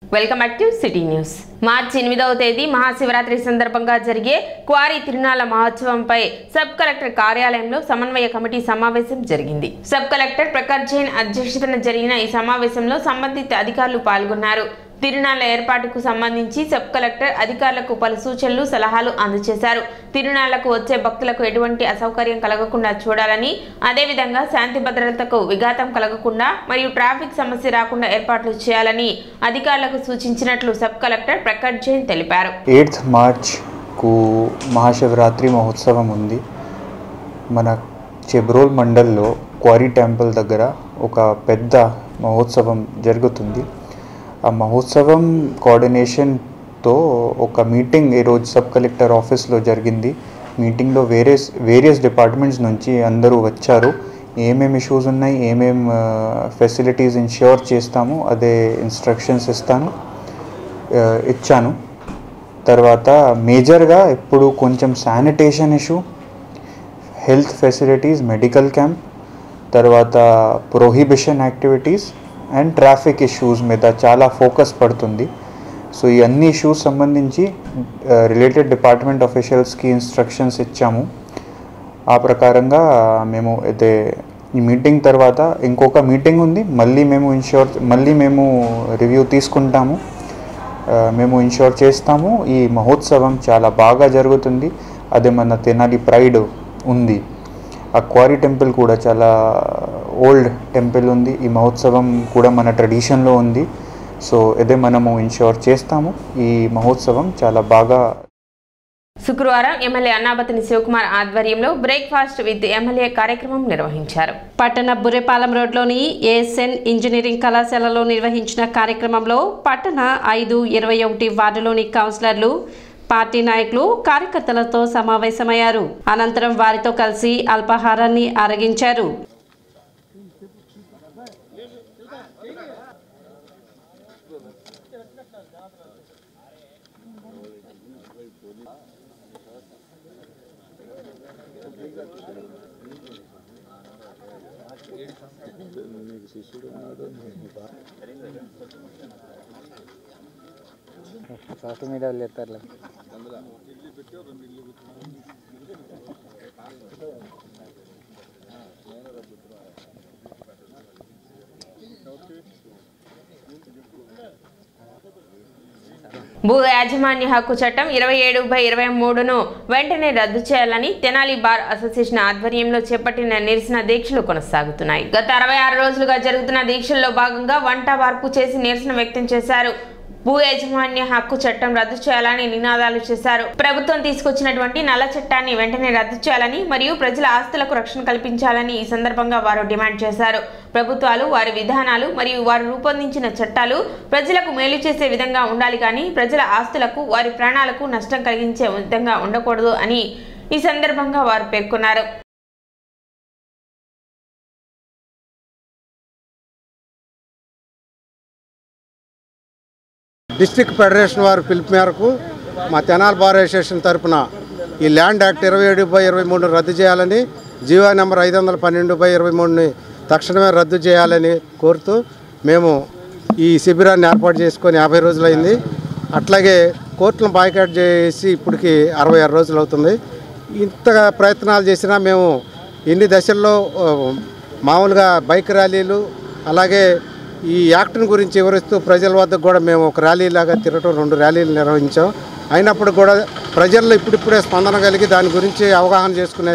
Welcome back to city news. March 8వ తేదీ మహాశివరాత్రి సందర్భంగా జరిగే క్వారీ తిరునాళ్ల మహోత్సవంపై సబ్ కలెక్టర్ కార్యాలయంలో సమన్వయ కమిటీ సమావేశం జరిగింది. సబ్ కలెక్టర్ ప్రకాష్ జైన్ అధ్యక్షతన జరిగిన ఈ సమావేశంలో సంబంధిత అధికారులు పాల్గొన్నారు. తిరునాళ్ల ఏర్పాటుకు సంబంధించి సబ్ కలెక్టర్ అధికారులకు పలు సూచనలు సలహాలు అందజేశారు. తిరునాళ్లకు వచ్చే భక్తులకు ఎటువంటి అసౌకర్యం కలగకుండా చూడాలని, అదేవిధంగా శాంతి భద్రతలకు విఘాతం కలగకుండా మరియు ట్రాఫిక్ సమస్య రాకుండా ఏర్పాట్లు చేయాలని అధికారులకు సూచించినట్లు సబ్ కలెక్టర్ ప్రకాష్ జైన్ తెలిపారు. 8th మార్చ్ కు మహాశివరాత్రి మహోత్సవం ఉంది. మన చెబ్రోల్ మండల్లో క్వారీ టెంపుల్ దగ్గర ఒక పెద్ద మహోత్సవం జరుగుతుంది. ఆ మహోత్సవం కోఆర్డినేషన్తో ఒక మీటింగ్ ఈరోజు సబ్ కలెక్టర్ ఆఫీస్లో జరిగింది. మీటింగ్లో వేరియస్ డిపార్ట్మెంట్స్ నుంచి అందరూ వచ్చారు. ఏమేమి ఇష్యూస్ ఉన్నాయి, ఏమేం ఫెసిలిటీస్ ఇన్ష్యూర్ చేస్తాము అదే ఇన్స్ట్రక్షన్స్ ఇచ్చాను. తర్వాత మేజర్గా ఇప్పుడు కొంచెం sanitation issue, health facilities, medical camp, తర్వాత prohibition activities and traffic issues మీద చాలా ఫోకస్ పడుతుంది. సో ఈ అన్ని ఇష్యూస్ సంబంధించి రిలేటెడ్ డిపార్ట్మెంట్ ఆఫీషియల్స్కి ఇన్స్ట్రక్షన్స్ ఇచ్చాము. ఆ ప్రకారంగా మేము అయితే ఈ మీటింగ్ తర్వాత ఇంకొక మీటింగ్ ఉంది. మళ్ళీ మేము రివ్యూ తీసుకుంటాము, మేము ఇన్ష్యూర్ చేస్తాము. ఈ మహోత్సవం చాలా బాగా జరుగుతుంది. అదే మన తెనాలి ప్రైడ్ ఉంది. ఆ క్వారీ టెంపుల్ కూడా చాలా ఓల్డ్ టెంపుల్ ఉంది. ఈ మహోత్సవం కూడా మన ట్రెడిషన్లో ఉంది. సో ఇదే మనము ఇన్ష్యూర్ చేస్తాము. ఈ మహోత్సవం చాలా బాగా. శుక్రవారం ఎమ్మెల్యే అన్నాబతిని శివకుమార్ ఆధ్వర్యంలో బ్రేక్ఫాస్ట్ విత్ ఎమ్మెల్యే కార్యక్రమం నిర్వహించారు. పట్టణ బుర్రెపాలెం రోడ్లోని ఏఎస్ఎన్ ఇంజనీరింగ్ కళాశాలలో నిర్వహించిన కార్యక్రమంలో పట్టణ 5, 21 వార్డులోని కౌన్సిలర్లు, పార్టీ నాయకులు, కార్యకర్తలతో సమావేశమయ్యారు. అనంతరం వారితో కలిసి అల్పాహారాన్ని ఆరగించారు. సోషల్ మీడియాలో చెప్తారులే. భూ యాజమాన్య హక్కు చట్టం 27/23ను వెంటనే రద్దు చేయాలని తెనాలి బార్ అసోసియేషన్ ఆధ్వర్యంలో చేపట్టిన నిరసన దీక్షలు కొనసాగుతున్నాయి. గత 66 రోజులుగా జరుగుతున్న దీక్షల్లో భాగంగా వంట వార్పు చేసి నిరసన వ్యక్తం చేశారు. భూ యాజమాన్య హక్కు చట్టం రద్దు చేయాలని నినాదాలు చేశారు. ప్రభుత్వం తీసుకొచ్చినటువంటి నల్ల చట్టాన్ని వెంటనే రద్దు చేయాలని మరియు ప్రజల ఆస్తులకు రక్షణ కల్పించాలని ఈ సందర్భంగా వారు డిమాండ్ చేశారు. ప్రభుత్వాలు వారి విధానాలు మరియు వారు రూపొందించిన చట్టాలు ప్రజలకు మేలు చేసే విధంగా ఉండాలి కానీ ప్రజల ఆస్తులకు, వారి ప్రాణాలకు నష్టం కలిగించే విధంగా ఉండకూడదు అని ఈ సందర్భంగా వారు పేర్కొన్నారు. డిస్ట్రిక్ట్ ఫెడరేషన్ వారి పిలుపు మేరకు మా తెనాలి బార్ అసోసియేషన్ తరఫున ఈ ల్యాండ్ యాక్ట్ 27/23 రద్దు చేయాలని, జీవో నెంబర్ 512/23ని తక్షణమే రద్దు చేయాలని కోరుతూ మేము ఈ శిబిరాన్ని ఏర్పాటు చేసుకొని 50 రోజులైంది. అట్లాగే కోర్టులను బాయ్కాట్ చేసి ఇప్పటికి 66 రోజులు అవుతుంది. ఇంతగా ప్రయత్నాలు చేసినా మేము ఎన్ని దశల్లో మామూలుగా బైక్ ర్యాలీలు, అలాగే ఈ యాక్ట్ని గురించి వివరిస్తూ ప్రజల వద్దకు కూడా మేము ఒక ర్యాలీలాగా తిరగటం 2 ర్యాలీలు నిర్వహించాం. అయినప్పుడు కూడా ప్రజల్లో ఇప్పుడిప్పుడే స్పందన కలిగి దాని గురించి అవగాహన చేసుకునే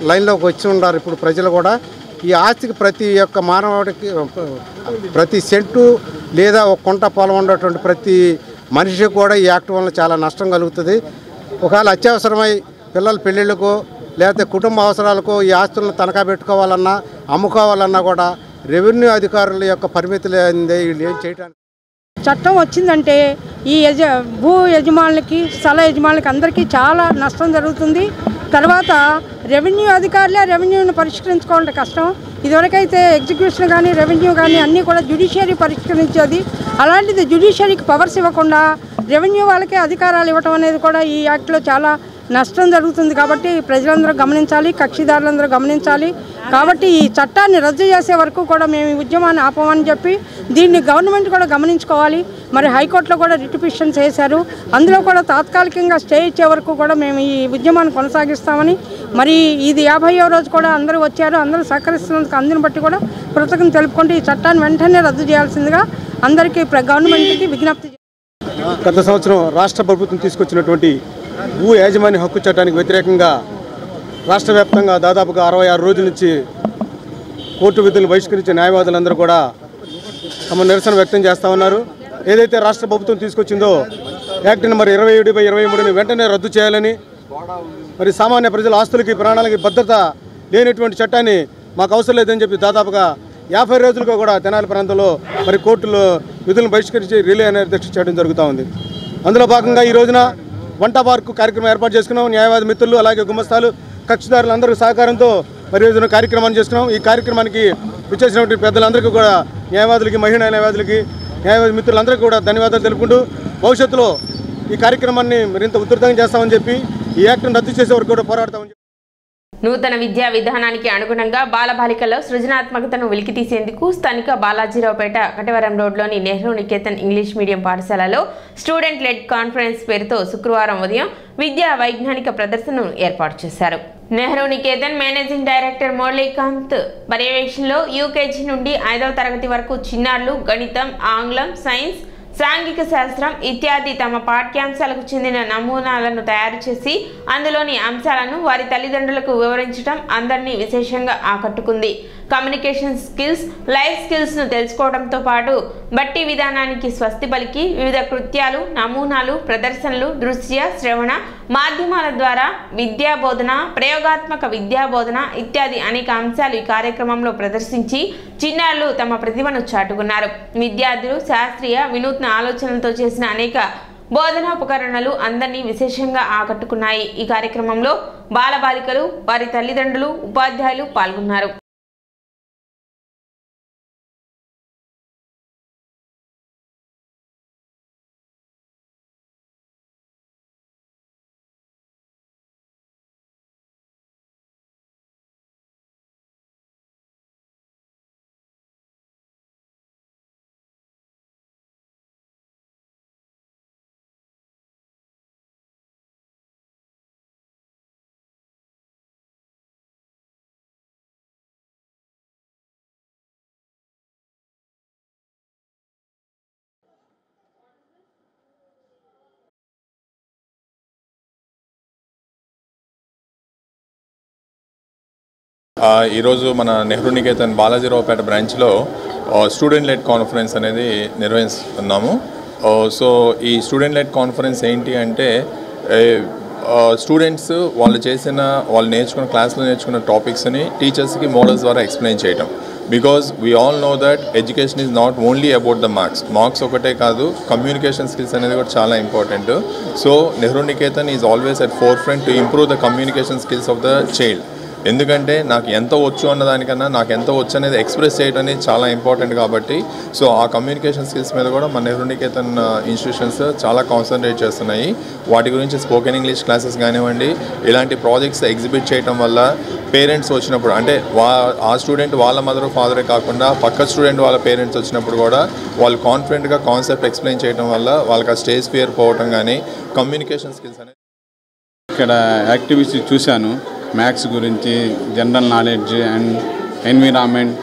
లైన్లోకి వచ్చి ఉన్నారు. ఇప్పుడు ప్రజలు కూడా ఈ ఆస్తికి ప్రతి ఒక్క మానవుడికి ప్రతి సెంటు లేదా ఒక కుంట పొలం ఉన్నటువంటి ప్రతి మనిషికి కూడా ఈ యాక్ట్ వల్ల చాలా నష్టం కలుగుతుంది. ఒకవేళ అత్యవసరమై పిల్లల పెళ్ళిళ్ళకో లేకపోతే కుటుంబ అవసరాలకు ఈ ఆస్తులను తనఖా పెట్టుకోవాలన్నా, అమ్ముకోవాలన్నా కూడా రెవెన్యూ అధికారుల యొక్క పరిమితులు వీళ్ళు ఏం చేయడానికి. చట్టం వచ్చిందంటే ఈ భూ యజమానులకి, స్థల యజమానులకి అందరికీ చాలా నష్టం జరుగుతుంది. తర్వాత రెవెన్యూ అధికారులే రెవెన్యూని పరిష్కరించుకోవాలంటే కష్టం. ఇదివరకైతే ఎగ్జిక్యూషన్ కానీ రెవెన్యూ కానీ అన్నీ కూడా జ్యుడిషియరీ పరిష్కరించేది. అలాంటిది జ్యుడిషియరీకి పవర్స్ ఇవ్వకుండా రెవెన్యూ వాళ్ళకే అధికారాలు ఇవ్వటం అనేది కూడా ఈ యాక్ట్లో చాలా నష్టం జరుగుతుంది. కాబట్టి ప్రజలందరూ గమనించాలి, కక్షిదారులందరూ గమనించాలి. కాబట్టి ఈ చట్టాన్ని రద్దు చేసే వరకు కూడా మేము ఈ ఉద్యమాన్ని ఆపమని చెప్పి దీన్ని గవర్నమెంట్ కూడా గమనించుకోవాలి. మరి హైకోర్టులో కూడా రిట్ పిటిషన్స్ వేశారు. అందులో కూడా తాత్కాలికంగా స్టే ఇచ్చే వరకు కూడా మేము ఈ ఉద్యమాన్ని కొనసాగిస్తామని, మరి ఇది 50వ రోజు కూడా అందరూ వచ్చారు. అందరూ సహకరిస్తున్నందుకు అందరిని బట్టి కూడా కృతజ్ఞతలు తెలుపుకుంటూ ఈ చట్టాన్ని వెంటనే రద్దు చేయాల్సిందిగా అందరికీ గవర్నమెంట్కి విజ్ఞప్తి. గత సంవత్సరం రాష్ట్ర ప్రభుత్వం తీసుకొచ్చినటువంటి భూ యాజమాన్య హక్కు చట్టానికి వ్యతిరేకంగా రాష్ట్ర వ్యాప్తంగా దాదాపుగా 66 రోజుల నుంచి కోర్టు విధులను బహిష్కరించే న్యాయవాదులందరూ కూడా తమ నిరసన వ్యక్తం చేస్తూ ఉన్నారు. ఏదైతే రాష్ట్ర ప్రభుత్వం తీసుకొచ్చిందో యాక్ట్ నెంబర్ 27/23ని వెంటనే రద్దు చేయాలని, మరి సామాన్య ప్రజల ఆస్తులకి ప్రాణాలకి భద్రత లేనటువంటి చట్టాన్ని మాకు అవసరం లేదని చెప్పి దాదాపుగా 50 రోజులుగా కూడా తెనాలి ప్రాంతంలో మరి కోర్టులో విధులను బహిష్కరించి రిలే అనే దీక్ష చేయడం జరుగుతూ ఉంది. అందులో భాగంగా ఈ రోజున వంట పార్కు కార్యక్రమం ఏర్పాటు చేసుకున్నాం. న్యాయవాది మిత్రులు అలాగే గుమస్తాలు కక్షిదారులందరూ సహకారంతో మరి రోజున కార్యక్రమాన్ని చేసుకున్నాం. ఈ కార్యక్రమానికి విచ్చేసినటువంటి పెద్దలందరికీ కూడా న్యాయవాదులకి, మహిళా న్యాయవాదులకి, న్యాయవాది మిత్రులందరికీ కూడా ధన్యవాదాలు తెలుపుకుంటూ భవిష్యత్తులో ఈ కార్యక్రమాన్ని మరింత ఉధృతంగా చేస్తామని చెప్పి ఈ యాక్ట్ను రద్దు చేసే వరకు కూడా పోరాడతామని చెప్పి. నూతన విద్యా విధానానికి అనుగుణంగా బాలబాలికల్లో సృజనాత్మకతను వెలికితీసేందుకు స్థానిక బాలాజీరావుపేట కటవరం రోడ్లోని నెహ్రూ నికేతన్ ఇంగ్లీష్ మీడియం పాఠశాలలో స్టూడెంట్ లెడ్ కాన్ఫరెన్స్ పేరుతో శుక్రవారం ఉదయం విద్యా వైజ్ఞానిక ప్రదర్శనను ఏర్పాటు చేశారు. నెహ్రూ నికేతన్ మేనేజింగ్ డైరెక్టర్ మురళీకాంత్ పర్యవేక్షణలో యూకేజీ నుండి 5వ తరగతి వరకు చిన్నారులు గణితం, ఆంగ్లం, సైన్స్, సాంఘిక శాస్త్రం ఇత్యాది తమ పాఠ్యాంశాలకు చెందిన నమూనాలను తయారు చేసి అందులోని అంశాలను వారి తల్లిదండ్రులకు వివరించడం అందరినీ విశేషంగా ఆకట్టుకుంది. కమ్యూనికేషన్ స్కిల్స్, లైఫ్ స్కిల్స్ను తెలుసుకోవడంతో పాటు బట్టి విధానానికి స్వస్తి పలికి వివిధ కృత్యాలు, నమూనాలు, ప్రదర్శనలు, దృశ్య, శ్రవణ మాధ్యమాల ద్వారా విద్యాబోధన, ప్రయోగాత్మక విద్యాబోధన ఇత్యాది అనేక అంశాలు ఈ కార్యక్రమంలో ప్రదర్శించి చిన్నారులు తమ ప్రతిభను చాటుకున్నారు. విద్యార్థులు శాస్త్రీయ వినూత్న ఆలోచనలతో చేసిన అనేక బోధనోపకరణలు అందరినీ విశేషంగా ఆకట్టుకున్నాయి. ఈ కార్యక్రమంలో బాలబాలికలు, వారి తల్లిదండ్రులు, ఉపాధ్యాయులు పాల్గొన్నారు. ఈరోజు మన నెహ్రూ నికేతన్ బాలాజీరావుపేట బ్రాంచ్లో స్టూడెంట్ లెడ్ కాన్ఫరెన్స్ అనేది నిర్వహిస్తున్నాము. సో ఈ స్టూడెంట్ లెడ్ కాన్ఫరెన్స్ ఏంటి అంటే స్టూడెంట్స్ వాళ్ళు నేర్చుకున్న క్లాస్లో నేర్చుకున్న టాపిక్స్ని టీచర్స్కి మోడల్స్ ద్వారా ఎక్స్ప్లెయిన్ చేయటం. Because we all know that education is not only about the marks ఒకటే కాదు, కమ్యూనికేషన్ స్కిల్స్ అనేది కూడా చాలా important. So Nehru Niketan is always at four front to improve the communication skills of the child. ఎందుకంటే నాకు ఎంత వచ్చు అన్నదానికన్నా నాకు ఎంత వచ్చు అనేది ఎక్స్ప్రెస్ చేయడం అనేది చాలా ఇంపార్టెంట్ కాబట్టి సో ఆ కమ్యూనికేషన్ స్కిల్స్ మీద కూడా మన నెహ్రూ నికేతన్ ఇన్స్టిట్యూషన్స్ చాలా కాన్సన్ట్రేట్ చేస్తున్నాయి. వాటి గురించి స్పోకెన్ ఇంగ్లీష్ క్లాసెస్ కానివ్వండి, ఇలాంటి ప్రాజెక్ట్స్ ఎగ్జిబిట్ చేయడం వల్ల పేరెంట్స్ వచ్చినప్పుడు అంటే ఆ స్టూడెంట్ వాళ్ళ మదర్ ఫాదరే కాకుండా పక్క స్టూడెంట్ వాళ్ళ పేరెంట్స్ వచ్చినప్పుడు కూడా వాళ్ళు కాన్ఫిడెంట్గా కాన్సెప్ట్ ఎక్స్ప్లెయిన్ చేయడం వల్ల వాళ్ళకి ఆ స్టేజ్ ఫియర్ పోవటం కానీ కమ్యూనికేషన్ స్కిల్స్ అనేది. ఇక్కడ యాక్టివిటీస్ చూశాను, మ్యాథ్స్ గురించి, general knowledge and environment,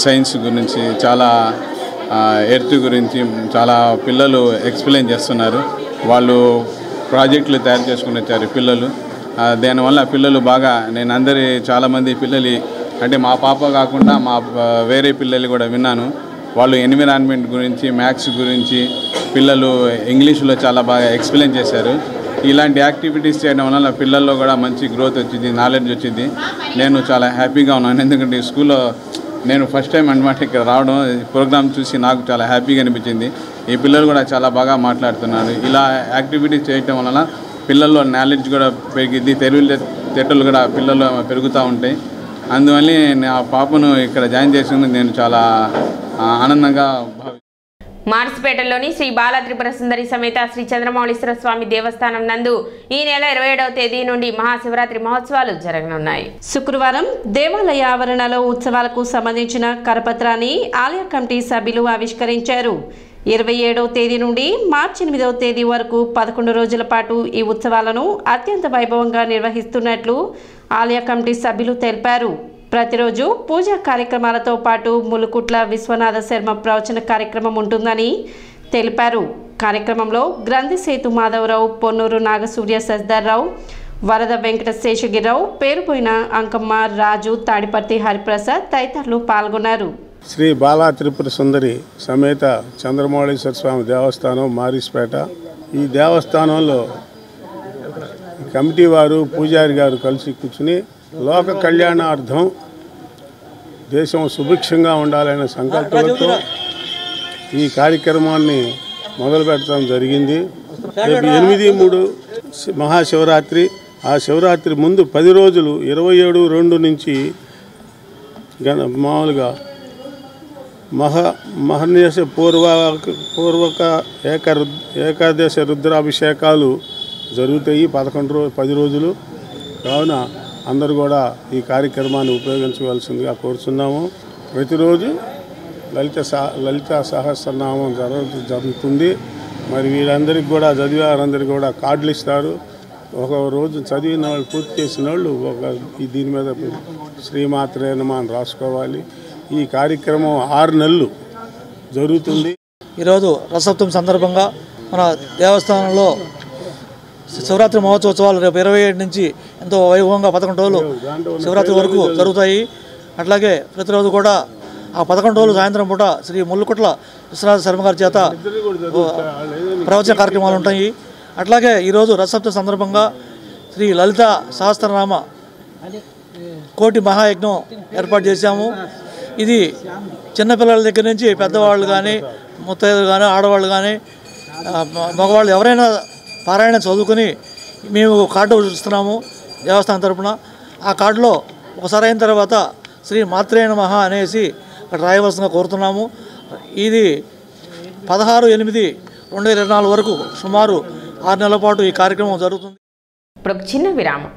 science గురించి, చాలా ఎర్త్ గురించి చాలా పిల్లలు ఎక్స్ప్లెయిన్ చేస్తున్నారు. వాళ్ళు ప్రాజెక్టులు తయారు చేసుకుని వచ్చారు పిల్లలు. దానివల్ల పిల్లలు బాగా చాలామంది పిల్లలు అంటే మా పాప కాకుండా మా వేరే పిల్లలు కూడా విన్నాను. వాళ్ళు ఎన్విరాన్మెంట్ గురించి, మ్యాథ్స్ గురించి పిల్లలు ఇంగ్లీష్లో చాలా బాగా ఎక్స్ప్లెయిన్ చేశారు. ఇలాంటి యాక్టివిటీస్ చేయడం వల్ల పిల్లల్లో కూడా మంచి గ్రోత్ వచ్చింది, నాలెడ్జ్ వచ్చింది. నేను చాలా హ్యాపీగా ఉన్నాను. ఎందుకంటే ఈ స్కూల్లో నేను ఫస్ట్ టైం అన్నమాట ఇక్కడ రావడం, ప్రోగ్రామ్ చూసి నాకు చాలా హ్యాపీగా అనిపించింది. ఈ పిల్లలు కూడా చాలా బాగా మాట్లాడుతున్నారు. ఇలా యాక్టివిటీస్ చేయటం వలన పిల్లల్లో నాలెడ్జ్ కూడా పెరిగిద్ది, తెలివితేటలు కూడా పిల్లలు పెరుగుతూ ఉంటాయి. అందువల్ల నా పాపను ఇక్కడ జాయిన్ చేసినందుకు నేను చాలా ఆనందంగా మార్స్పేటలోని శ్రీ బాల త్రిపుర సుందరి సమేత శ్రీ చంద్రమౌళీశ్వర స్వామి దేవస్థానం నందు ఈ నెల 27వ తేదీ నుండి మహాశివరాత్రి మహోత్సవాలు జరగనున్నాయి. శుక్రవారం దేవాలయ ఆవరణలో ఉత్సవాలకు సంబంధించిన కరపత్రాన్ని ఆలయ కమిటీ సభ్యులు ఆవిష్కరించారు. 27వ తేదీ నుండి మార్చి 8వ తేదీ వరకు 11 రోజుల పాటు ఈ ఉత్సవాలను అత్యంత వైభవంగా నిర్వహిస్తున్నట్లు ఆలయ కమిటీ సభ్యులు తెలిపారు. ప్రతిరోజు పూజా కార్యక్రమాలతో పాటు ములుకుట్ల విశ్వనాథ శర్మ ప్రవచన కార్యక్రమం ఉంటుందని తెలిపారు. కార్యక్రమంలో గ్రంథి సేతు మాధవరావు, పొన్నూరు నాగసూర్య సజ్దార్రావు, వరద వెంకట శేషగిరిరావు, పేరుపోయిన అంకమ్మ, రాజు, తాడిపర్తి హరిప్రసాద్ తదితరులు పాల్గొన్నారు. శ్రీ బాలా త్రిపుర సుందరి సమేత చంద్రమౌళీశ్వర స్వామి దేవస్థానం మారిస్పేట. ఈ దేవస్థానంలో కమిటీ వారు, పూజారి గారు కలిసి కూర్చుని లోక కళ్యాణార్థం దేశం సుభిక్షంగా ఉండాలనే సంకల్పంతో ఈ కార్యక్రమాన్ని మొదలు పెట్టడం జరిగింది. రేపు 8/3 మహాశివరాత్రి. ఆ శివరాత్రి ముందు 10 రోజులు 27/2 నుంచి మామూలుగా మహర్నిశ పూర్వక ఏకాదశ రుద్రాభిషేకాలు జరుగుతాయి 10 రోజులు. కావున అందరూ కూడా ఈ కార్యక్రమాన్ని ఉపయోగించవలసిందిగా కోరుతున్నాము. ప్రతిరోజు లలిత సహస్రనామం జరుగుతుంది. మరి వీళ్ళందరికీ కూడా చదివారందరికీ కూడా కార్డులు ఇస్తారు. ఒక రోజు చదివిన వాళ్ళు, పూర్తి చేసిన వాళ్ళు దీని మీద శ్రీమాత్రే నమః అని రాసుకోవాలి. ఈ కార్యక్రమం 6 నెలలు జరుగుతుంది. ఈరోజు రథసప్తమి సందర్భంగా మన దేవస్థానంలో శివరాత్రి మహోత్సవాలు రేపు 27 నుంచి ఎంతో వైభవంగా 11 రోజులు శివరాత్రి వరకు జరుగుతాయి. అట్లాగే ప్రతిరోజు కూడా ఆ 11 రోజులు సాయంత్రం పూట శ్రీ ముల్లుకుట్ల విశ్వనాథ శర్మ గారి చేత ప్రవచన కార్యక్రమాలు ఉంటాయి. అట్లాగే ఈరోజు రథసప్తమి సందర్భంగా శ్రీ లలిత సహస్రనామ కోటి మహాయజ్ఞం ఏర్పాటు చేశాము. ఇది చిన్నపిల్లల దగ్గర నుంచి పెద్దవాళ్ళు కానీ, ముత్తైదులు కానీ, ఆడవాళ్ళు కానీ, మగవాళ్ళు ఎవరైనా పారాయణ చదువుకుని మేము కార్డు ఇస్తున్నాము దేవస్థానం తరపున. ఆ కార్డులో ఒకసారి అయిన తర్వాత శ్రీ మాత్రే నమః అనేసి అక్కడ రాయవలసిందిగా కోరుతున్నాము. ఇది 16/8/2024 వరకు సుమారు 6 నెలల పాటు ఈ కార్యక్రమం జరుగుతుంది. ఇప్పుడు చిన్న విరామం.